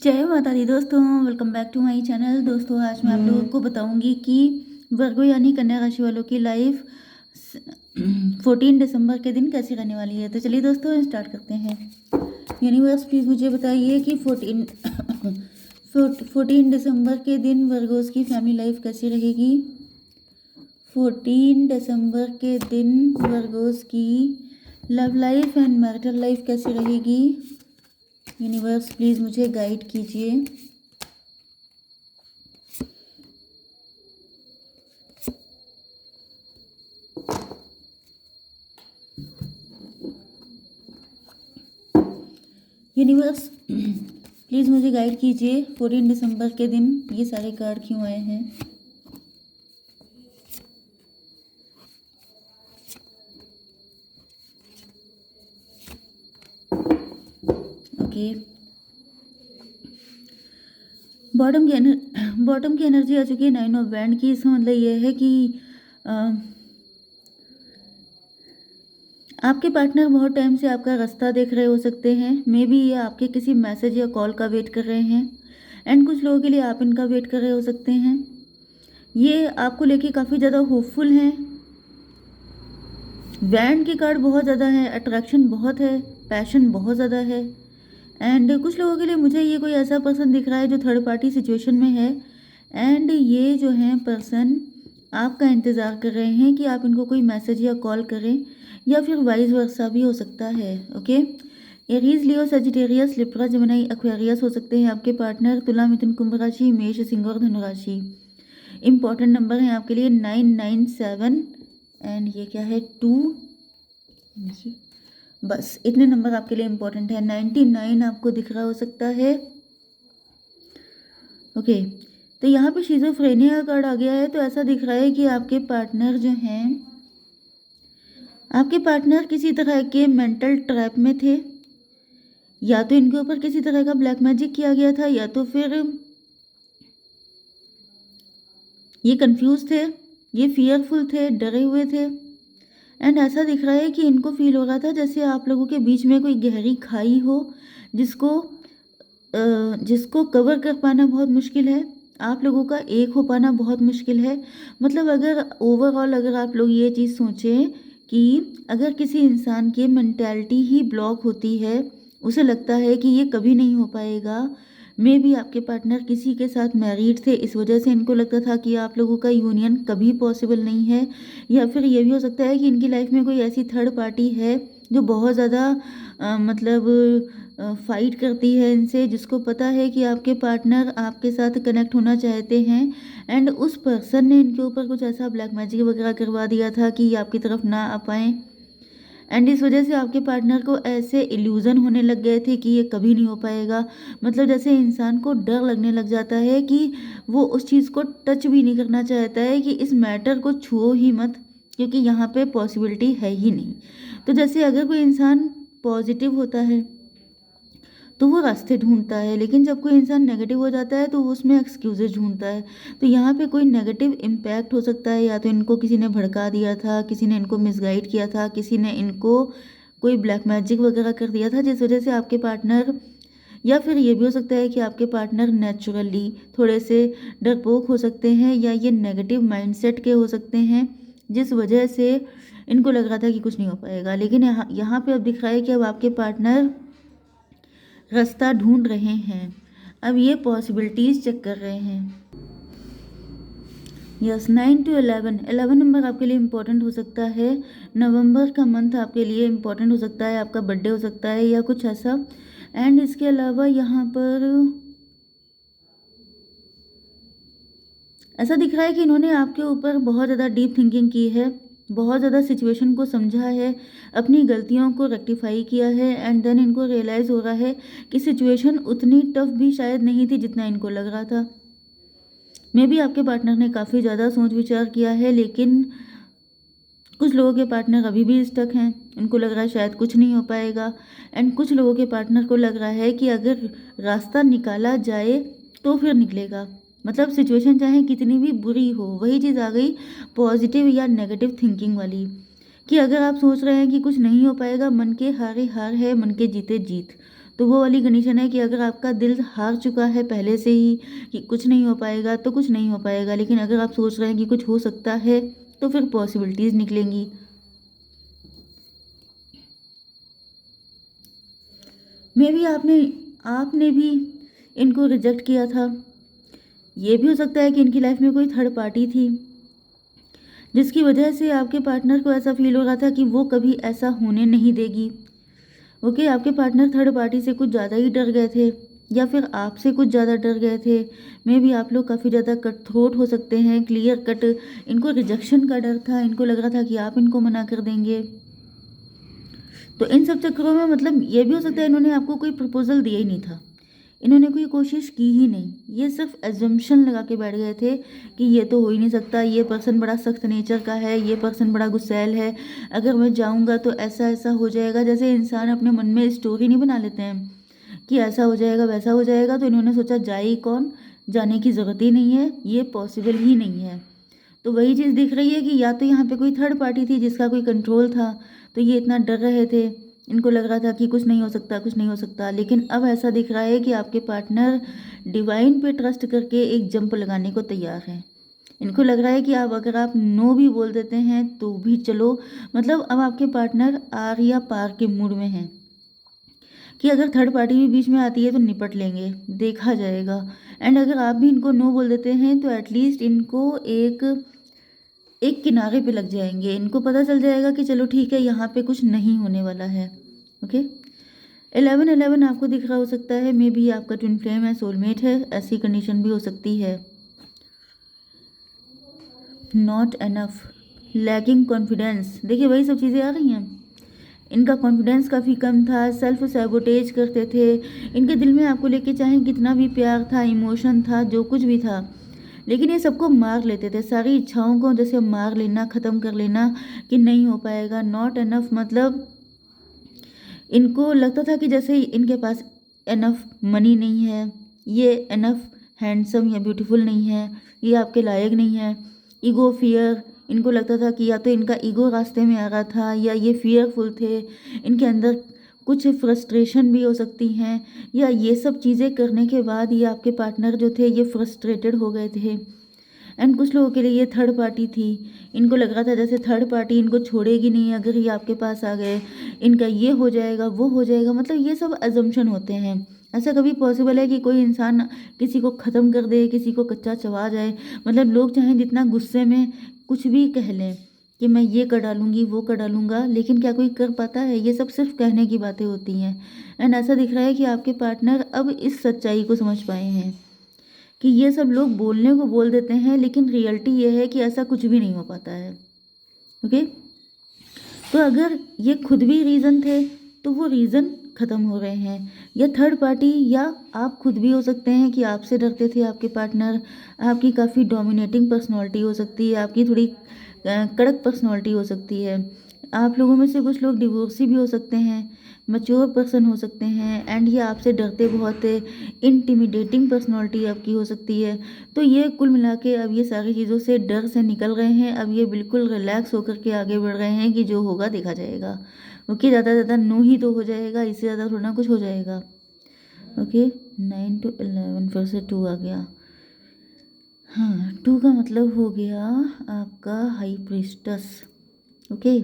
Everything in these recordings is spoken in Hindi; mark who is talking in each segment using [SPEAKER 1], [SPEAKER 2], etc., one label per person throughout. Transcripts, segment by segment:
[SPEAKER 1] जय माता दी दोस्तों, welcome back to my channel. दोस्तों आज मैं आप लोगों को बताऊंगी कि वर्गो यानी कन्या राशि वालों की लाइफ 14 दिसंबर के दिन कैसी रहने वाली है। तो चलिए दोस्तों स्टार्ट करते हैं। यूनिवर्स प्लीज़ मुझे बताइए कि 14 दिसंबर के दिन वर्गोस की फैमिली लाइफ कैसी रहेगी। 14 दिसंबर के दिन वर्गोस की love life and marital life कैसी रहेगी। यूनिवर्स प्लीज़ मुझे गाइड कीजिए। यूनिवर्स प्लीज़ मुझे गाइड कीजिए 14 दिसंबर के दिन ये सारे कार्ड क्यों आए हैं। ओके, बॉटम की एनर्जी आ चुकी है 9 ऑफ बैंड की। इसका मतलब ये है कि आपके पार्टनर बहुत टाइम से आपका रास्ता देख रहे हो सकते हैं। मे बी ये आपके किसी मैसेज या कॉल का वेट कर रहे हैं एंड कुछ लोगों के लिए आप इनका वेट कर रहे हो सकते हैं। ये आपको लेके काफ़ी ज़्यादा होपफुल हैं। बैंड के कार्ड बहुत ज़्यादा है, अट्रैक्शन बहुत है, पैशन बहुत ज़्यादा है एंड कुछ लोगों के लिए मुझे ये कोई ऐसा पर्सन दिख रहा है जो थर्ड पार्टी सिचुएशन में है एंड ये जो है पर्सन आपका इंतज़ार कर रहे हैं कि आप इनको कोई मैसेज या कॉल करें या फिर वाइस वर्सा भी हो सकता है। ओके, एरीज, लियो, सजिटेरियस, लिब्रा, जेमिनी, एक्वेरियस हो सकते हैं आपके पार्टनर। तुला, मिथुन, कुंभ राशि, मेष, सिंह और धनु राशि। इंपॉर्टेंट नंबर है आपके लिए 997 एंड ये क्या है 2। बस इतने नंबर आपके लिए इंपॉर्टेंट है। 99 आपको दिख रहा हो सकता है। ओके, तो यहाँ पे शिज़ोफ्रेनिया का कार्ड आ गया है। तो ऐसा दिख रहा है कि आपके पार्टनर जो हैं, आपके पार्टनर किसी तरह के मेंटल ट्रैप में थे। या तो इनके ऊपर किसी तरह का ब्लैक मैजिक किया गया था या तो फिर ये कंफ्यूज थे, ये फियरफुल थे, डरे हुए थे एंड ऐसा दिख रहा है कि इनको फील हो रहा था जैसे आप लोगों के बीच में कोई गहरी खाई हो जिसको कवर कर पाना बहुत मुश्किल है। आप लोगों का एक हो पाना बहुत मुश्किल है। मतलब अगर ओवरऑल अगर आप लोग ये चीज़ सोचें कि अगर किसी इंसान की मेंटालिटी ही ब्लॉक होती है, उसे लगता है कि ये कभी नहीं हो पाएगा। मे भी आपके पार्टनर किसी के साथ मैरिड थे, इस वजह से इनको लगता था कि आप लोगों का यूनियन कभी पॉसिबल नहीं है। या फिर ये भी हो सकता है कि इनकी लाइफ में कोई ऐसी थर्ड पार्टी है जो बहुत ज़्यादा मतलब फाइट करती है इनसे, जिसको पता है कि आपके पार्टनर आपके साथ कनेक्ट होना चाहते हैं एंड उस पर्सन ने इनके ऊपर कुछ ऐसा ब्लैक मैजिक वगैरह करवा दिया था कि ये आपकी तरफ ना आ पाएँ एंड इस वजह से आपके पार्टनर को ऐसे इल्यूज़न होने लग गए थे कि ये कभी नहीं हो पाएगा। मतलब जैसे इंसान को डर लगने लग जाता है कि वो उस चीज़ को टच भी नहीं करना चाहता है कि इस मैटर को छुओ ही मत, क्योंकि यहाँ पे पॉसिबिलिटी है ही नहीं। तो जैसे अगर कोई इंसान पॉजिटिव होता है तो वो रास्ते ढूंढता है, लेकिन जब कोई इंसान नेगेटिव हो जाता है तो वो उसमें एक्सक्यूजेज ढूंढता है। तो यहाँ पे कोई नेगेटिव इम्पैक्ट हो सकता है, या तो इनको किसी ने भड़का दिया था, किसी ने इनको मिसगाइड किया था, किसी ने इनको कोई ब्लैक मैजिक वगैरह कर दिया था, जिस वजह से आपके पार्टनर, या फिर ये भी हो सकता है कि आपके पार्टनर नेचुरली थोड़े से डरपोक हो सकते हैं या ये नेगेटिव माइंडसेट के हो सकते हैं, जिस वजह से इनको लग रहा था कि कुछ नहीं हो पाएगा। लेकिन यहाँ पे अब दिख रहा है कि अब आपके पार्टनर रास्ता ढूंढ रहे हैं, अब ये पॉसिबिलिटीज़ चेक कर रहे हैं। यस, 9 to 11 नंबर आपके लिए इम्पोर्टेंट हो सकता है। नवंबर का मंथ आपके लिए इम्पोर्टेंट हो सकता है, आपका बर्थडे हो सकता है या कुछ ऐसा। एंड इसके अलावा यहाँ पर ऐसा दिख रहा है कि इन्होंने आपके ऊपर बहुत ज़्यादा डीप थिंकिंग की है, बहुत ज़्यादा सिचुएशन को समझा है, अपनी गलतियों को रेक्टिफाई किया है एंड देन इनको रियलाइज़ हो रहा है कि सिचुएशन उतनी टफ भी शायद नहीं थी जितना इनको लग रहा था। मे बी आपके पार्टनर ने काफ़ी ज़्यादा सोच विचार किया है, लेकिन कुछ लोगों के पार्टनर अभी भी स्टक हैं, उनको लग रहा है शायद कुछ नहीं हो पाएगा एंड कुछ लोगों के पार्टनर को लग रहा है कि अगर रास्ता निकाला जाए तो फिर निकलेगा। मतलब सिचुएशन चाहे कितनी भी बुरी हो, वही चीज़ आ गई पॉजिटिव या नेगेटिव थिंकिंग वाली, कि अगर आप सोच रहे हैं कि कुछ नहीं हो पाएगा, मन के हारे हार है, मन के जीते जीत, तो वो वाली कंडीशन है कि अगर आपका दिल हार चुका है पहले से ही कि कुछ नहीं हो पाएगा तो कुछ नहीं हो पाएगा, लेकिन अगर आप सोच रहे हैं कि कुछ हो सकता है तो फिर पॉसिबिलिटीज़ निकलेंगी। मे बी आपने आपने भी इनको रिजेक्ट किया था। ये भी हो सकता है कि इनकी लाइफ में कोई थर्ड पार्टी थी, जिसकी वजह से आपके पार्टनर को ऐसा फील हो रहा था कि वो कभी ऐसा होने नहीं देगी। ओके, आपके पार्टनर थर्ड पार्टी से कुछ ज़्यादा ही डर गए थे, या फिर आपसे कुछ ज़्यादा डर गए थे। मे बी आप लोग काफ़ी ज़्यादा कट थ्रोट हो सकते हैं, क्लियर कट। इनको रिजेक्शन का डर था, इनको लग रहा था कि आप इनको मना कर देंगे। तो इन सब चक्करों में मतलब ये भी हो सकता है इन्होंने आपको कोई प्रपोजल दिया ही नहीं था, इन्होंने कोई कोशिश की ही नहीं, ये सिर्फ एजम्पशन लगा के बैठ गए थे कि ये तो हो ही नहीं सकता, ये पर्सन बड़ा सख्त नेचर का है, ये पर्सन बड़ा गुस्सैल है, अगर मैं जाऊंगा तो ऐसा ऐसा हो जाएगा। जैसे इंसान अपने मन में स्टोरी नहीं बना लेते हैं कि ऐसा हो जाएगा वैसा हो जाएगा, तो इन्होंने सोचा जाए ही कौन, जाने की ज़रूरत ही नहीं है, ये पॉसिबल ही नहीं है। तो वही चीज़ दिख रही है कि या तो यहाँ पे कोई थर्ड पार्टी थी जिसका कोई कंट्रोल था, तो ये इतना डर रहे थे, इनको लग रहा था कि कुछ नहीं हो सकता, कुछ नहीं हो सकता। लेकिन अब ऐसा दिख रहा है कि आपके पार्टनर डिवाइन पे ट्रस्ट करके एक जंप लगाने को तैयार है। इनको लग रहा है कि आप अगर आप नो भी बोल देते हैं तो भी चलो, मतलब अब आपके पार्टनर आर या पार के मूड में हैं कि अगर थर्ड पार्टी भी बीच में आती है तो निपट लेंगे, देखा जाएगा। एंड अगर आप भी इनको नो बोल देते हैं तो एटलीस्ट इनको एक एक किनारे पे लग जाएंगे, इनको पता चल जाएगा कि चलो ठीक है, यहाँ पे कुछ नहीं होने वाला है। ओके, 11-11 आपको दिख रहा हो सकता है, मे बी आपका ट्विन फ्लेम है, सोलमेट है, ऐसी कंडीशन भी हो सकती है। नॉट एनफ, लैकिंग कॉन्फिडेंस, देखिए वही सब चीज़ें आ रही हैं। इनका कॉन्फिडेंस काफ़ी कम था, सेल्फ सैबोटेज करते थे, इनके दिल में आपको लेके चाहे कितना भी प्यार था, इमोशन था, जो कुछ भी था, लेकिन ये सबको मार लेते थे, सारी इच्छाओं को जैसे मार लेना, ख़त्म कर लेना कि नहीं हो पाएगा। नॉट एनफ मतलब इनको लगता था कि जैसे इनके पास एनफ मनी नहीं है, ये एनफ हैंडसम या ब्यूटीफुल नहीं है, ये आपके लायक नहीं है। ईगो फियर, इनको लगता था कि या तो इनका ईगो रास्ते में आ रहा था या ये फियरफुल थे, इनके अंदर कुछ फ्रस्ट्रेशन भी हो सकती हैं, या ये सब चीज़ें करने के बाद ये आपके पार्टनर जो थे ये फ्रस्ट्रेटेड हो गए थे। एंड कुछ लोगों के लिए ये थर्ड पार्टी थी, इनको लग रहा था जैसे थर्ड पार्टी इनको छोड़ेगी नहीं, अगर ये आपके पास आ गए इनका ये हो जाएगा वो हो जाएगा। मतलब ये सब अजम्पशन होते हैं, ऐसा कभी पॉसिबल है कि कोई इंसान किसी को ख़त्म कर दे, किसी को कच्चा चबा जाए। मतलब लोग चाहें जितना गुस्से में कुछ भी कह लें कि मैं ये कर डालूंगी वो कर डालूंगा, लेकिन क्या कोई कर पाता है? ये सब सिर्फ कहने की बातें होती हैं। एंड ऐसा दिख रहा है कि आपके पार्टनर अब इस सच्चाई को समझ पाए हैं कि ये सब लोग बोलने को बोल देते हैं, लेकिन रियलिटी ये है कि ऐसा कुछ भी नहीं हो पाता है। ओके, तो अगर ये खुद भी रीज़न थे तो वो रीज़न ख़त्म हो रहे हैं, या थर्ड पार्टी या आप खुद भी हो सकते हैं कि आपसे डरते थे आपके पार्टनर। आपकी काफ़ी डोमिनेटिंग पर्सनालिटी हो सकती है, आपकी थोड़ी कड़क पर्सनालिटी हो सकती है। आप लोगों में से कुछ लोग डिवोर्सी भी हो सकते हैं, मैच्योर पर्सन हो सकते हैं, एंड ये आपसे डरते बहुत है, इंटिमिडेटिंग पर्सनालिटी आपकी हो सकती है। तो ये कुल मिला के अब ये सारी चीज़ों से डर से निकल रहे हैं, अब ये बिल्कुल रिलैक्स होकर के आगे बढ़ रहे हैं कि जो होगा देखा जाएगा। ओके, ज़्यादा से ज़्यादा नो ही तो हो जाएगा, इससे ज़्यादा थोड़ा कुछ हो जाएगा। ओके, 9-11 फिर से 2 आ गया। हाँ, 2 का मतलब हो गया आपका हाई प्रीस्टस। ओके,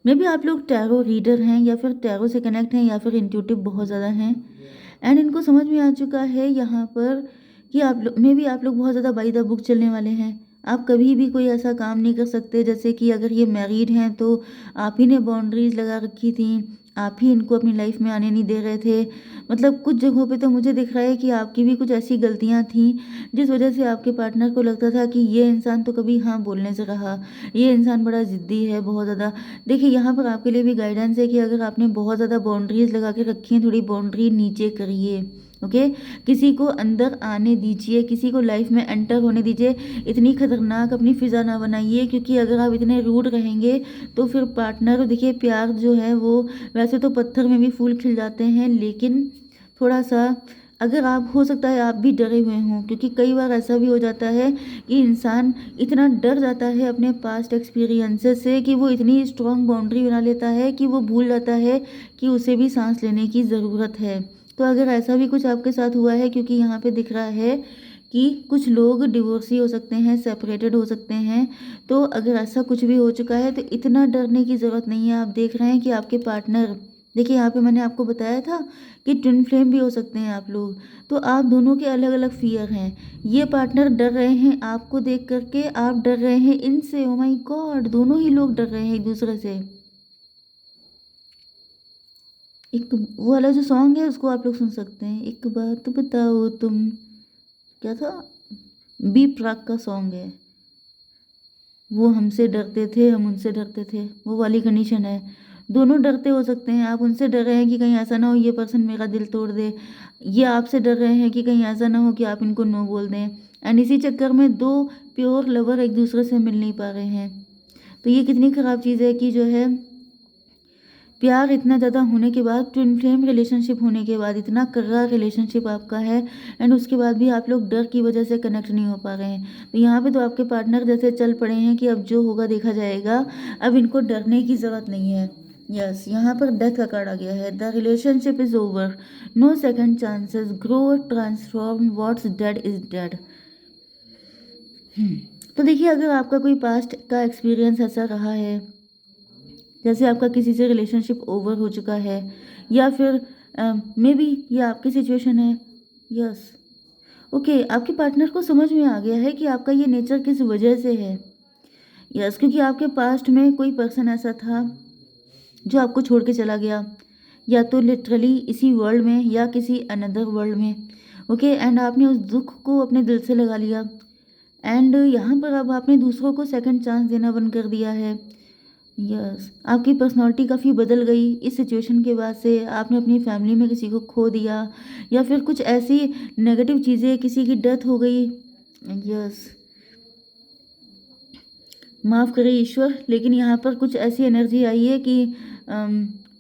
[SPEAKER 1] मे बी आप लोग टैरो रीडर हैं, या फिर टैरो से कनेक्ट हैं, या फिर इंट्यूटिव बहुत ज़्यादा हैं। एंड इनको समझ में आ चुका है यहाँ पर कि आप लोग मे बी आप लोग बहुत ज़्यादा बाई द बुक चलने वाले हैं। आप कभी भी कोई ऐसा काम नहीं कर सकते, जैसे कि अगर ये मैरिड हैं तो आप ही ने बाउंड्रीज लगा रखी थी, आप ही इनको अपनी लाइफ में आने नहीं दे रहे थे। मतलब कुछ जगहों पे तो मुझे दिख रहा है कि आपकी भी कुछ ऐसी गलतियाँ थी जिस वजह से आपके पार्टनर को लगता था कि ये इंसान तो कभी हाँ बोलने से रहा, ये इंसान बड़ा ज़िद्दी है बहुत ज़्यादा। देखिए यहाँ पर आपके लिए भी गाइडेंस है कि अगर आपने बहुत ज़्यादा बाउंड्रीज लगा के रखी हैं, थोड़ी बाउंड्री नीचे करिए। ओके, किसी को अंदर आने दीजिए, किसी को लाइफ में एंटर होने दीजिए, इतनी खतरनाक अपनी फिज़ा ना बनाइए, क्योंकि अगर आप इतने रूड रहेंगे तो फिर पार्टनर, देखिए प्यार जो है वो वैसे तो पत्थर में भी फूल खिल जाते हैं, लेकिन थोड़ा सा अगर आप हो सकता है आप भी डरे हुए हों, क्योंकि कई बार ऐसा भी हो जाता है कि इंसान इतना डर जाता है अपने पास्ट एक्सपीरियंसेस से कि वो इतनी स्ट्रॉन्ग बाउंड्री बना लेता है कि वो भूल जाता है कि उसे भी सांस लेने की ज़रूरत है। तो अगर ऐसा भी कुछ आपके साथ हुआ है, क्योंकि यहाँ पे दिख रहा है कि कुछ लोग डिवोर्सी हो सकते हैं, सेपरेटेड हो सकते हैं, तो अगर ऐसा कुछ भी हो चुका है तो इतना डरने की ज़रूरत नहीं है। आप देख रहे हैं कि आपके पार्टनर, देखिए यहाँ पे मैंने आपको बताया था कि ट्विन फ्लेम भी हो सकते हैं आप लोग, तो आप दोनों के अलग-अलग फ़ियर हैं। ये पार्टनर डर रहे हैं आपको देख कर के, आप डर रहे हैं इनसे। Oh my God! दोनों ही लोग डर रहे हैं एक-दूसरे से। एक वो वाला जो सॉन्ग है उसको आप लोग सुन सकते हैं, एक बात बताओ तुम, क्या था? बी प्राक का सॉन्ग है। वो हमसे डरते थे, हम उनसे डरते थे, वो वाली कंडीशन है। दोनों डरते हो सकते हैं, आप उनसे डर रहे हैं कि कहीं ऐसा ना हो ये पर्सन मेरा दिल तोड़ दे, ये आपसे डर रहे हैं कि कहीं ऐसा ना हो कि आप इनको नो बोल दें, एंड इसी चक्कर में 2 प्योर लवर एक-दूसरे से मिल नहीं पा रहे हैं। तो ये कितनी ख़राब चीज़ है कि जो है प्यार इतना ज़्यादा होने के बाद, ट्विन फ्लेम रिलेशनशिप होने के बाद, इतना कर्रा रिलेशनशिप आपका है, एंड उसके बाद भी आप लोग डर की वजह से कनेक्ट नहीं हो पा रहे हैं। तो यहाँ पे तो आपके पार्टनर जैसे चल पड़े हैं कि अब जो होगा देखा जाएगा, अब इनको डरने की ज़रूरत नहीं है। यस, यहाँ पर डेथ का कार्ड आ गया है। The relationship is over, no second chances, grow transform, what's dead is dead. तो देखिए, अगर आपका कोई पास्ट का एक्सपीरियंस ऐसा रहा है, जैसे आपका किसी से रिलेशनशिप ओवर हो चुका है, या फिर मे बी ये आपकी सिचुएशन है। यस, ओके, आपके पार्टनर को समझ में आ गया है कि आपका ये नेचर किस वजह से है। यस, क्योंकि आपके पास्ट में कोई पर्सन ऐसा था जो आपको छोड़ के चला गया, या तो लिटरली इसी वर्ल्ड में या किसी अनदर वर्ल्ड में। ओके, एंड आपने उस दुख को अपने दिल से लगा लिया, एंड यहाँ पर अब आपने दूसरों को सेकंड चांस देना बंद कर दिया है। यस, आपकी पर्सनैलिटी काफ़ी बदल गई इस सिचुएशन के बाद से। आपने अपनी फैमिली में किसी को खो दिया, या फिर कुछ ऐसी नेगेटिव चीज़ें, किसी की डेथ हो गई। यस, माफ़ करें ईश्वर, लेकिन यहाँ पर कुछ ऐसी एनर्जी आई है कि अम,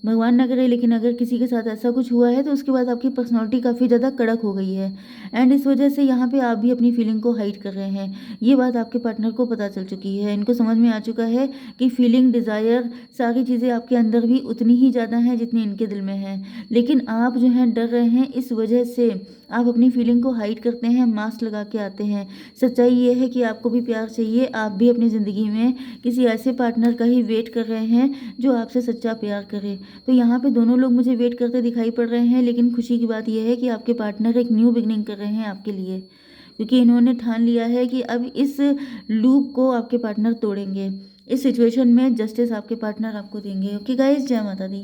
[SPEAKER 1] भगवान ना करे, लेकिन अगर किसी के साथ ऐसा कुछ हुआ है तो उसके बाद आपकी पर्सनैलिटी काफ़ी ज़्यादा कड़क हो गई है, एंड इस वजह से यहाँ पे आप भी अपनी फीलिंग को हाइड कर रहे हैं। ये बात आपके पार्टनर को पता चल चुकी है, इनको समझ में आ चुका है कि फीलिंग, डिज़ायर, सारी चीज़ें आपके अंदर भी उतनी ही ज़्यादा हैं जितनी इनके दिल में है, लेकिन आप जो हैं डर रहे हैं। इस वजह से आप अपनी फीलिंग को हाइड करते हैं, मास्क लगा के आते हैं। सच्चाई ये है कि आपको भी प्यार चाहिए, आप भी अपनी ज़िंदगी में किसी ऐसे पार्टनर का ही वेट कर रहे हैं जो आपसे सच्चा प्यार करे। तो यहाँ पे दोनों लोग मुझे वेट करते दिखाई पड़ रहे हैं, लेकिन खुशी की बात यह है कि आपके पार्टनर एक न्यू बिगनिंग कर रहे हैं आपके लिए, क्योंकि इन्होंने ठान लिया है कि अब इस लूप को आपके पार्टनर तोड़ेंगे। इस सिचुएशन में जस्टिस आपके पार्टनर आपको देंगे। ओके गाइस, जय माता दी।